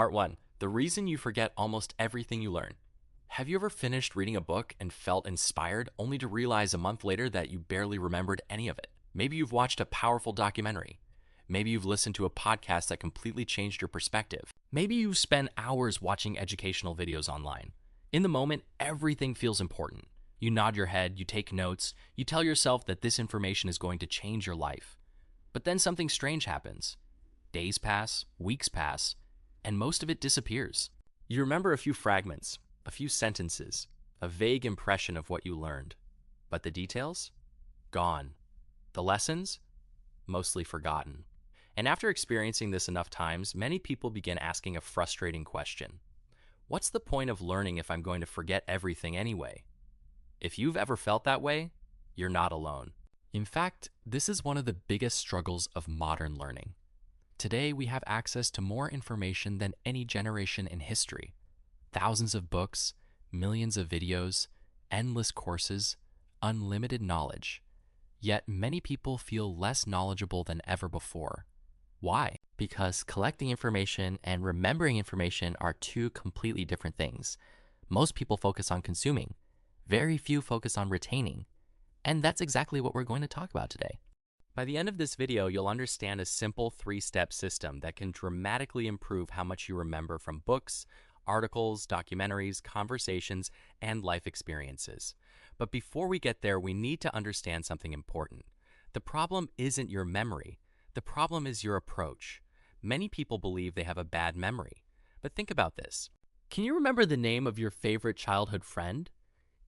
Part 1. The reason you forget almost everything you learn. Have you ever finished reading a book and felt inspired only to realize a month later that you barely remembered any of it? Maybe you've watched a powerful documentary. Maybe you've listened to a podcast that completely changed your perspective. Maybe you've spent hours watching educational videos online. In the moment, everything feels important. You nod your head, you take notes, you tell yourself that this information is going to change your life. But then something strange happens. Days pass, weeks pass, and most of it disappears. You remember a few fragments, a few sentences, a vague impression of what you learned. But the details? Gone. The lessons? Mostly forgotten. And after experiencing this enough times, many people begin asking a frustrating question. What's the point of learning if I'm going to forget everything anyway? If you've ever felt that way, you're not alone. In fact, this is one of the biggest struggles of modern learning. Today, we have access to more information than any generation in history. Thousands of books, millions of videos, endless courses, unlimited knowledge. Yet many people feel less knowledgeable than ever before. Why? Because collecting information and remembering information are two completely different things. Most people focus on consuming. Very few focus on retaining. And that's exactly what we're going to talk about today. By the end of this video, you'll understand a simple 3-step system that can dramatically improve how much you remember from books, articles, documentaries, conversations, and life experiences. But before we get there, we need to understand something important. The problem isn't your memory. The problem is your approach. Many people believe they have a bad memory. But think about this. Can you remember the name of your favorite childhood friend?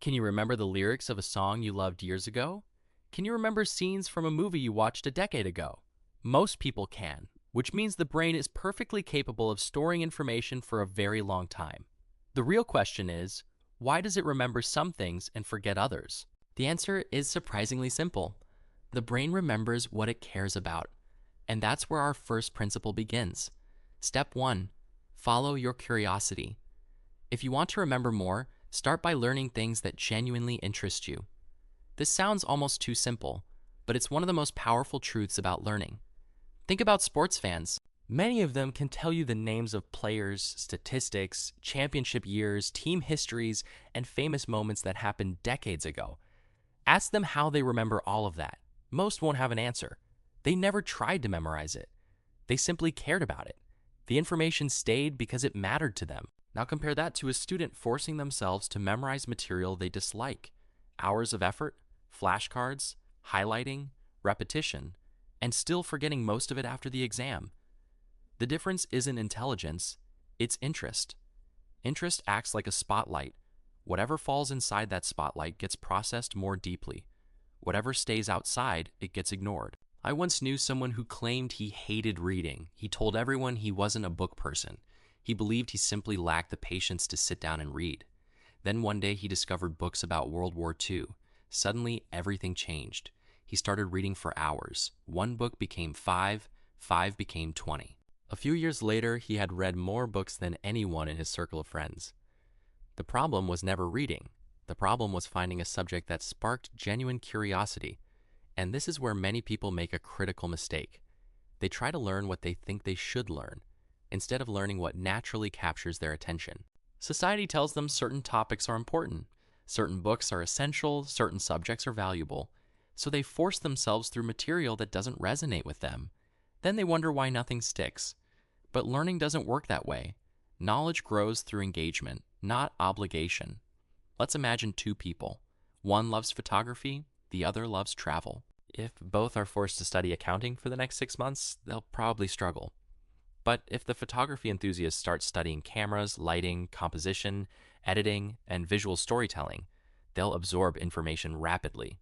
Can you remember the lyrics of a song you loved years ago? Can you remember scenes from a movie you watched a decade ago? Most people can, which means the brain is perfectly capable of storing information for a very long time. The real question is, why does it remember some things and forget others? The answer is surprisingly simple. The brain remembers what it cares about. And that's where our first principle begins. Step 1, follow your curiosity. If you want to remember more, start by learning things that genuinely interest you. This sounds almost too simple, but it's one of the most powerful truths about learning. Think about sports fans. Many of them can tell you the names of players, statistics, championship years, team histories, and famous moments that happened decades ago. Ask them how they remember all of that. Most won't have an answer. They never tried to memorize it. They simply cared about it. The information stayed because it mattered to them. Now compare that to a student forcing themselves to memorize material they dislike. Hours of effort, flashcards, highlighting, repetition, and still forgetting most of it after the exam. The difference isn't intelligence, it's interest. Interest acts like a spotlight. Whatever falls inside that spotlight gets processed more deeply. Whatever stays outside, it gets ignored. I once knew someone who claimed he hated reading. He told everyone he wasn't a book person. He believed he simply lacked the patience to sit down and read. Then one day he discovered books about World War II. Suddenly, everything changed. He started reading for hours. One book became 5, 5 became 20. A few years later, he had read more books than anyone in his circle of friends. The problem was never reading. The problem was finding a subject that sparked genuine curiosity. And this is where many people make a critical mistake. They try to learn what they think they should learn, instead of learning what naturally captures their attention. Society tells them certain topics are important, certain books are essential, certain subjects are valuable, so they force themselves through material that doesn't resonate with them. Then they wonder why nothing sticks. But learning doesn't work that way. Knowledge grows through engagement, not obligation. Let's imagine two people. One loves photography, the other loves travel. If both are forced to study accounting for the next 6 months, they'll probably struggle. But if the photography enthusiast starts studying cameras, lighting, composition, editing, and visual storytelling, they'll absorb information rapidly.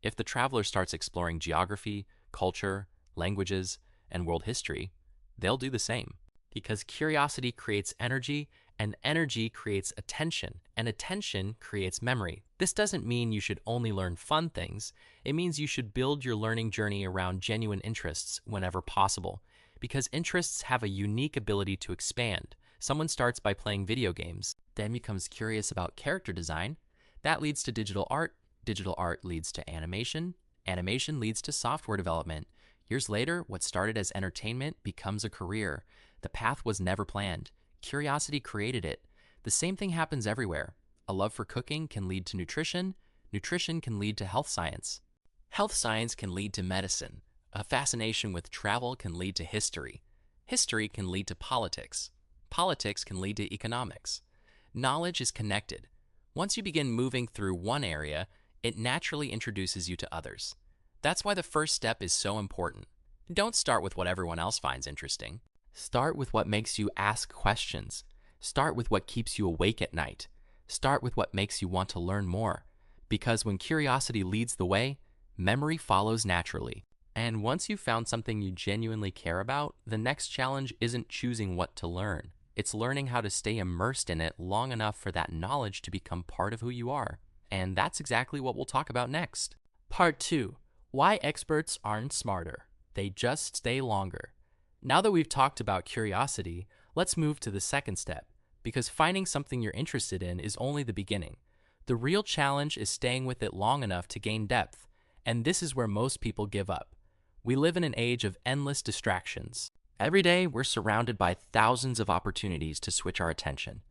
If the traveler starts exploring geography, culture, languages, and world history, they'll do the same. Because curiosity creates energy, and energy creates attention, and attention creates memory. This doesn't mean you should only learn fun things. It means you should build your learning journey around genuine interests whenever possible. Because interests have a unique ability to expand. Someone starts by playing video games, then becomes curious about character design. That leads to digital art leads to animation leads to software development. Years later, what started as entertainment becomes a career. The path was never planned. Curiosity created it. The same thing happens everywhere. A love for cooking can lead to nutrition. Nutrition can lead to health science. Health science can lead to medicine. A fascination with travel can lead to history. History can lead to politics. Politics can lead to economics. Knowledge is connected. Once you begin moving through one area, it naturally introduces you to others. That's why the first step is so important. Don't start with what everyone else finds interesting. Start with what makes you ask questions. Start with what keeps you awake at night. Start with what makes you want to learn more. Because when curiosity leads the way, memory follows naturally. And once you've found something you genuinely care about, the next challenge isn't choosing what to learn. It's learning how to stay immersed in it long enough for that knowledge to become part of who you are. And that's exactly what we'll talk about next. Part 2. Why experts aren't smarter. They just stay longer. Now that we've talked about curiosity, let's move to the second step, because finding something you're interested in is only the beginning. The real challenge is staying with it long enough to gain depth, and this is where most people give up. We live in an age of endless distractions. Every day, we're surrounded by thousands of opportunities to switch our attention.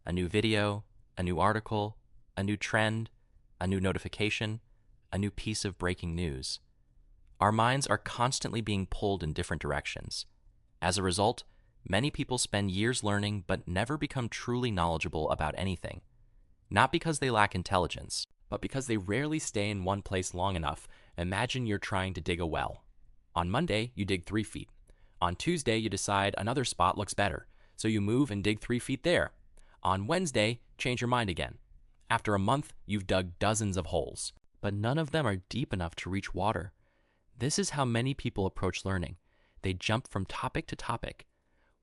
A new video, a new article, a new trend, a new notification, a new piece of breaking news. Our minds are constantly being pulled in different directions. As a result, many people spend years learning but never become truly knowledgeable about anything. Not because they lack intelligence, but because they rarely stay in one place long enough. Imagine you're trying to dig a well. On Monday, you dig 3 feet. On Tuesday, you decide another spot looks better, so you move and dig 3 feet there. On Wednesday, change your mind again. After a month, you've dug dozens of holes, but none of them are deep enough to reach water. This is how many people approach learning. They jump from topic to topic.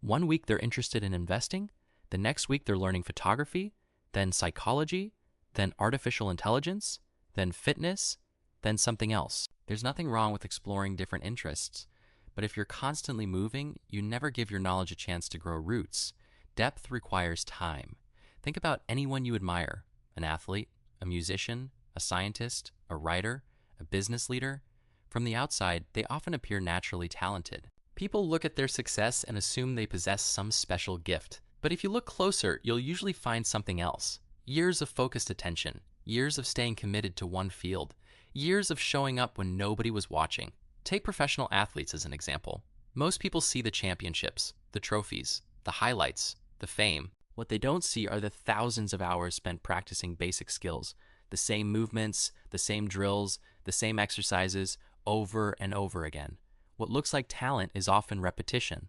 One week they're interested in investing, the next week they're learning photography, then psychology, then artificial intelligence, then fitness, then something else. There's nothing wrong with exploring different interests, but if you're constantly moving, you never give your knowledge a chance to grow roots. Depth requires time. Think about anyone you admire: an athlete, a musician, a scientist, a writer, a business leader. From the outside, they often appear naturally talented. People look at their success and assume they possess some special gift. But if you look closer, you'll usually find something else. Years of focused attention, years of staying committed to one field, years of showing up when nobody was watching. Take professional athletes as an example. Most people see the championships, the trophies, the highlights, the fame. What they don't see are the thousands of hours spent practicing basic skills, the same movements, the same drills, the same exercises, over and over again. What looks like talent is often repetition.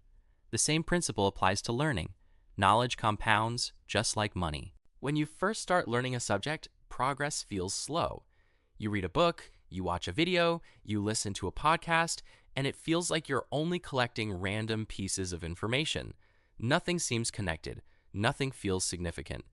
The same principle applies to learning. Knowledge compounds just like money. When you first start learning a subject, progress feels slow. You read a book, you watch a video, you listen to a podcast, and it feels like you're only collecting random pieces of information. Nothing seems connected. Nothing feels significant.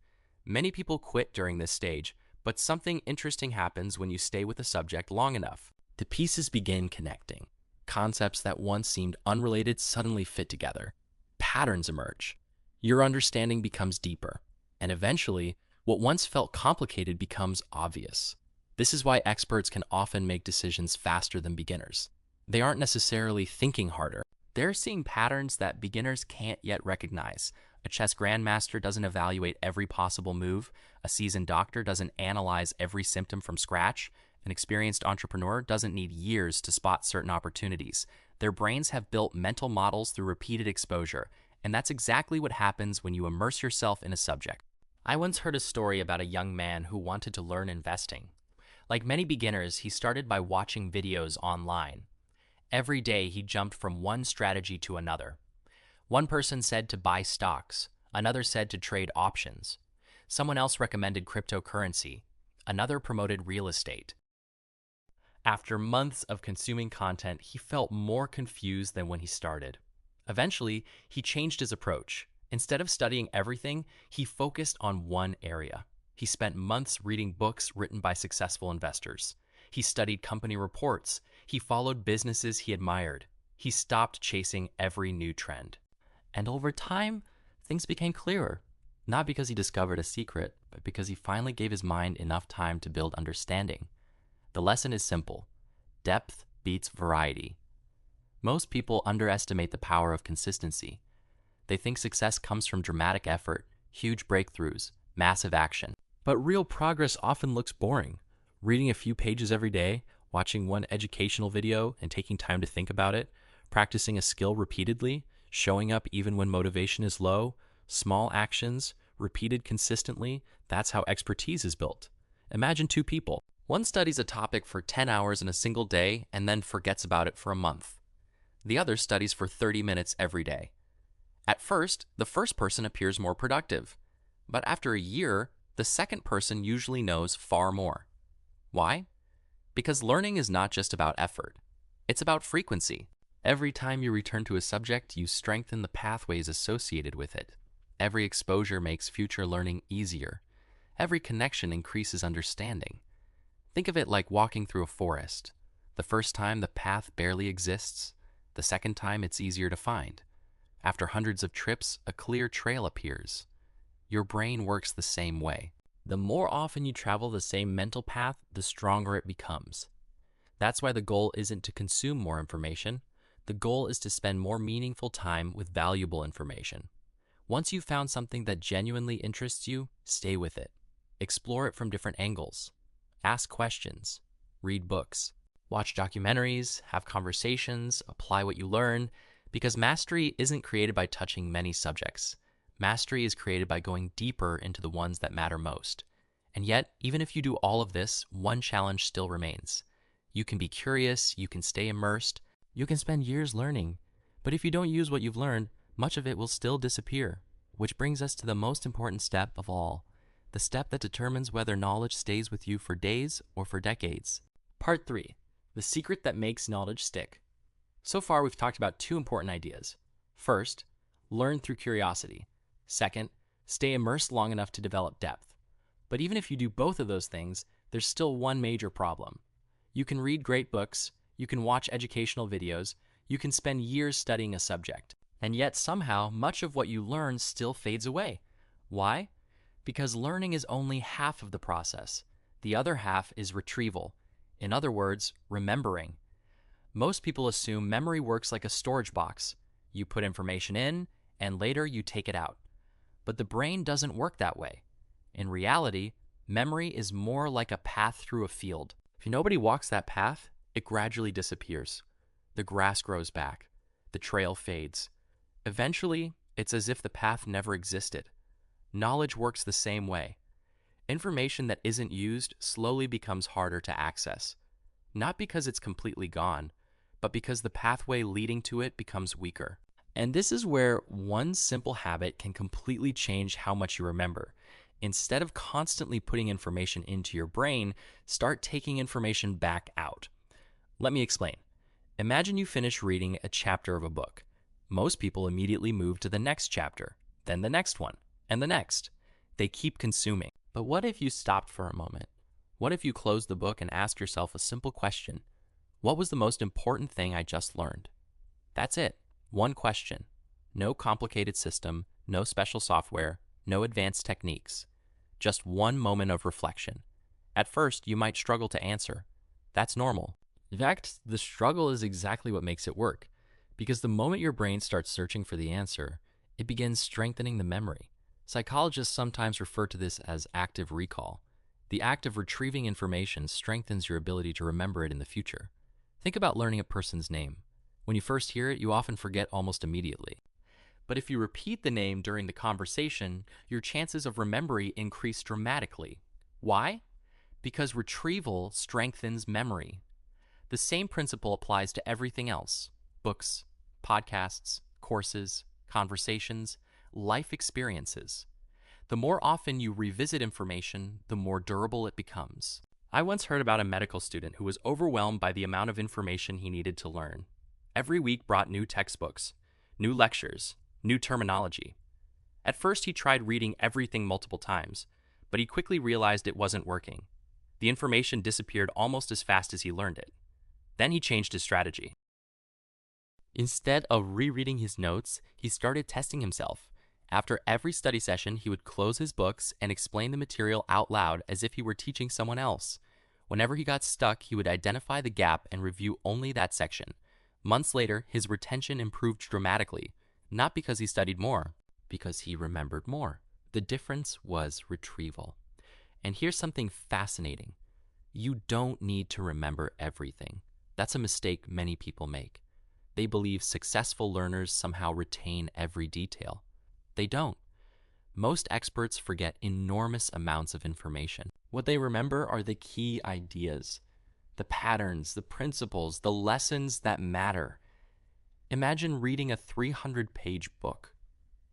Many people quit during this stage, but something interesting happens when you stay with a subject long enough. The pieces begin connecting. Concepts that once seemed unrelated suddenly fit together. Patterns emerge. Your understanding becomes deeper. And eventually, what once felt complicated becomes obvious. This is why experts can often make decisions faster than beginners. They aren't necessarily thinking harder. They're seeing patterns that beginners can't yet recognize. A chess grandmaster doesn't evaluate every possible move. A seasoned doctor doesn't analyze every symptom from scratch. An experienced entrepreneur doesn't need years to spot certain opportunities. Their brains have built mental models through repeated exposure, and that's exactly what happens when you immerse yourself in a subject. I once heard a story about a young man who wanted to learn investing. Like many beginners, he started by watching videos online. Every day, he jumped from one strategy to another. One person said to buy stocks. Another said to trade options. Someone else recommended cryptocurrency. Another promoted real estate. After months of consuming content, he felt more confused than when he started. Eventually, he changed his approach. Instead of studying everything, he focused on one area. He spent months reading books written by successful investors. He studied company reports. He followed businesses he admired. He stopped chasing every new trend. And over time, things became clearer. Not because he discovered a secret, but because he finally gave his mind enough time to build understanding. The lesson is simple. Depth beats variety. Most people underestimate the power of consistency. They think success comes from dramatic effort, huge breakthroughs, massive action. But real progress often looks boring. Reading a few pages every day, watching one educational video and taking time to think about it, practicing a skill repeatedly, showing up even when motivation is low, small actions, repeated consistently, that's how expertise is built. Imagine two people. One studies a topic for 10 hours in a single day and then forgets about it for a month. The other studies for 30 minutes every day. At first, the first person appears more productive. But after a year, the second person usually knows far more. Why? Because learning is not just about effort. It's about frequency. Every time you return to a subject, you strengthen the pathways associated with it. Every exposure makes future learning easier. Every connection increases understanding. Think of it like walking through a forest. The first time, the path barely exists. The second time, it's easier to find. After hundreds of trips, a clear trail appears. Your brain works the same way. The more often you travel the same mental path, the stronger it becomes. That's why the goal isn't to consume more information. The goal is to spend more meaningful time with valuable information. Once you've found something that genuinely interests you, stay with it. Explore it from different angles. Ask questions. Read books. Watch documentaries, have conversations, apply what you learn, because mastery isn't created by touching many subjects. Mastery is created by going deeper into the ones that matter most. And yet, even if you do all of this, one challenge still remains. You can be curious, you can stay immersed, you can spend years learning, but if you don't use what you've learned, much of it will still disappear. Which brings us to the most important step of all, the step that determines whether knowledge stays with you for days or for decades. Part 3. The secret that makes knowledge stick. So far, we've talked about two important ideas. First, learn through curiosity. Second, stay immersed long enough to develop depth. But even if you do both of those things, there's still one major problem. You can read great books, you can watch educational videos, you can spend years studying a subject, and yet somehow much of what you learn still fades away. Why? Because learning is only half of the process. The other half is retrieval. In other words, remembering. Most people assume memory works like a storage box. You put information in, and later you take it out. But the brain doesn't work that way. In reality, memory is more like a path through a field. If nobody walks that path, it gradually disappears. The grass grows back. The trail fades. Eventually, it's as if the path never existed. Knowledge works the same way. Information that isn't used slowly becomes harder to access. Not because it's completely gone, but because the pathway leading to it becomes weaker. And this is where one simple habit can completely change how much you remember. Instead of constantly putting information into your brain, start taking information back out. Let me explain. Imagine you finish reading a chapter of a book. Most people immediately move to the next chapter, then the next one, and the next. They keep consuming. But what if you stopped for a moment? What if you closed the book and asked yourself a simple question? What was the most important thing I just learned? That's it. One question. No complicated system, no special software, no advanced techniques. Just one moment of reflection. At first, you might struggle to answer. That's normal. In fact, the struggle is exactly what makes it work. Because the moment your brain starts searching for the answer, it begins strengthening the memory. Psychologists sometimes refer to this as active recall. The act of retrieving information strengthens your ability to remember it in the future. Think about learning a person's name. When you first hear it, you often forget almost immediately. But if you repeat the name during the conversation, your chances of remembering increase dramatically. Why? Because retrieval strengthens memory. The same principle applies to everything else: books, podcasts, courses, conversations, life experiences. The more often you revisit information, the more durable it becomes. I once heard about a medical student who was overwhelmed by the amount of information he needed to learn. Every week brought new textbooks, new lectures, new terminology. At first, he tried reading everything multiple times, but he quickly realized it wasn't working. The information disappeared almost as fast as he learned it. Then he changed his strategy. Instead of rereading his notes, he started testing himself. After every study session, he would close his books and explain the material out loud as if he were teaching someone else. Whenever he got stuck, he would identify the gap and review only that section. Months later, his retention improved dramatically. Not because he studied more, because he remembered more. The difference was retrieval. And here's something fascinating. You don't need to remember everything. That's a mistake many people make. They believe successful learners somehow retain every detail. They don't. Most experts forget enormous amounts of information. What they remember are the key ideas, the patterns, the principles, the lessons that matter. Imagine reading a 300-page book.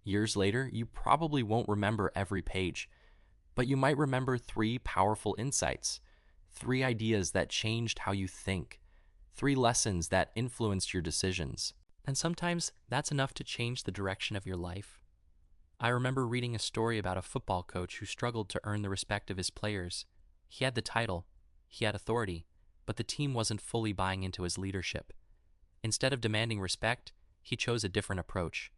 Years later, you probably won't remember every page, but you might remember 3 powerful insights, 3 ideas that changed how you think, 3 lessons that influenced your decisions. And sometimes that's enough to change the direction of your life. I remember reading a story about a football coach who struggled to earn the respect of his players. He had the title, he had authority, but the team wasn't fully buying into his leadership. Instead of demanding respect, he chose a different approach.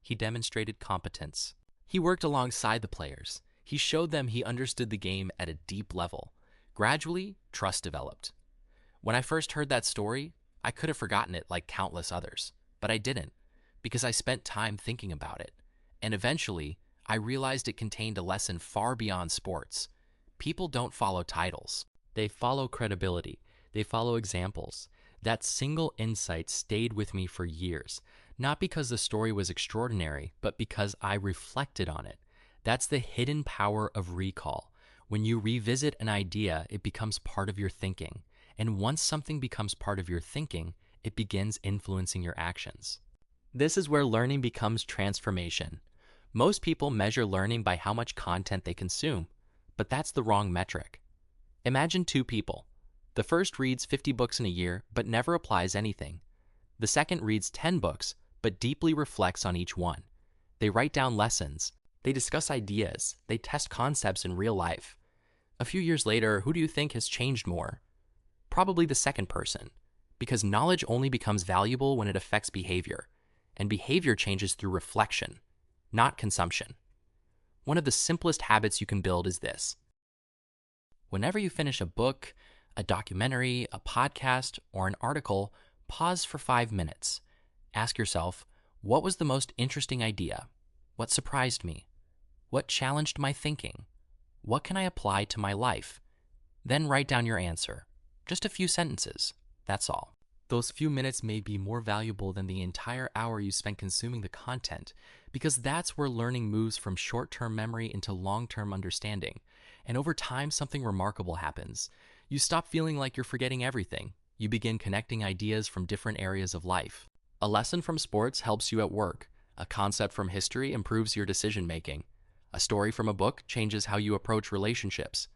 He demonstrated competence. He worked alongside the players. He showed them he understood the game at a deep level. Gradually, trust developed. When I first heard that story, I could have forgotten it like countless others, but I didn't, because I spent time thinking about it. And eventually, I realized it contained a lesson far beyond sports. People don't follow titles. They follow credibility. They follow examples. That single insight stayed with me for years, not because the story was extraordinary, but because I reflected on it. That's the hidden power of recall. When you revisit an idea, it becomes part of your thinking. And once something becomes part of your thinking, it begins influencing your actions. This is where learning becomes transformation. Most people measure learning by how much content they consume, but that's the wrong metric. Imagine 2 people. The first reads 50 books in a year, but never applies anything. The second reads 10 books, but deeply reflects on each one. They write down lessons. They discuss ideas. They test concepts in real life. A few years later, who do you think has changed more? Probably the second person, because knowledge only becomes valuable when it affects behavior, and behavior changes through reflection, not consumption. One of the simplest habits you can build is this. Whenever you finish a book, a documentary, a podcast, or an article, pause for 5 minutes. Ask yourself, what was the most interesting idea? What surprised me? What challenged my thinking? What can I apply to my life? Then write down your answer. Just a few sentences. That's all. Those few minutes may be more valuable than the entire hour you spent consuming the content, because that's where learning moves from short-term memory into long-term understanding. And over time, something remarkable happens. You stop feeling like you're forgetting everything. You begin connecting ideas from different areas of life. A lesson from sports helps you at work. A concept from history improves your decision-making. A story from a book changes how you approach relationships.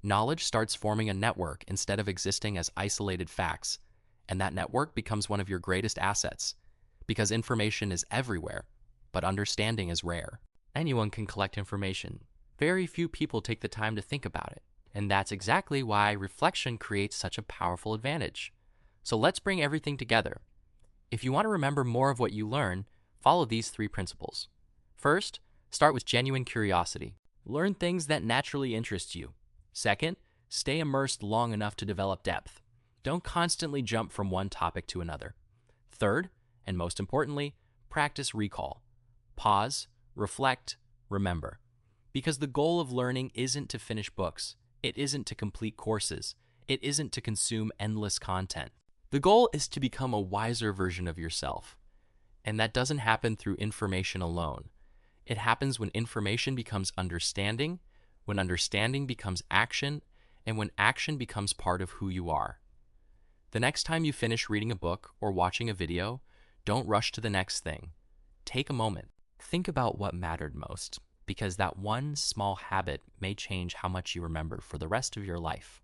Knowledge starts forming a network instead of existing as isolated facts. And that network becomes one of your greatest assets. Because information is everywhere, but understanding is rare. Anyone can collect information. Very few people take the time to think about it. And that's exactly why reflection creates such a powerful advantage. So let's bring everything together. If you want to remember more of what you learn, follow these 3 principles. First, start with genuine curiosity. Learn things that naturally interest you. Second, stay immersed long enough to develop depth. Don't constantly jump from one topic to another. Third, and most importantly, practice recall. Pause, reflect, remember. Because the goal of learning isn't to finish books. It isn't to complete courses. It isn't to consume endless content. The goal is to become a wiser version of yourself. And that doesn't happen through information alone. It happens when information becomes understanding, when understanding becomes action, and when action becomes part of who you are. The next time you finish reading a book or watching a video, don't rush to the next thing. Take a moment. Think about what mattered most, because that one small habit may change how much you remember for the rest of your life.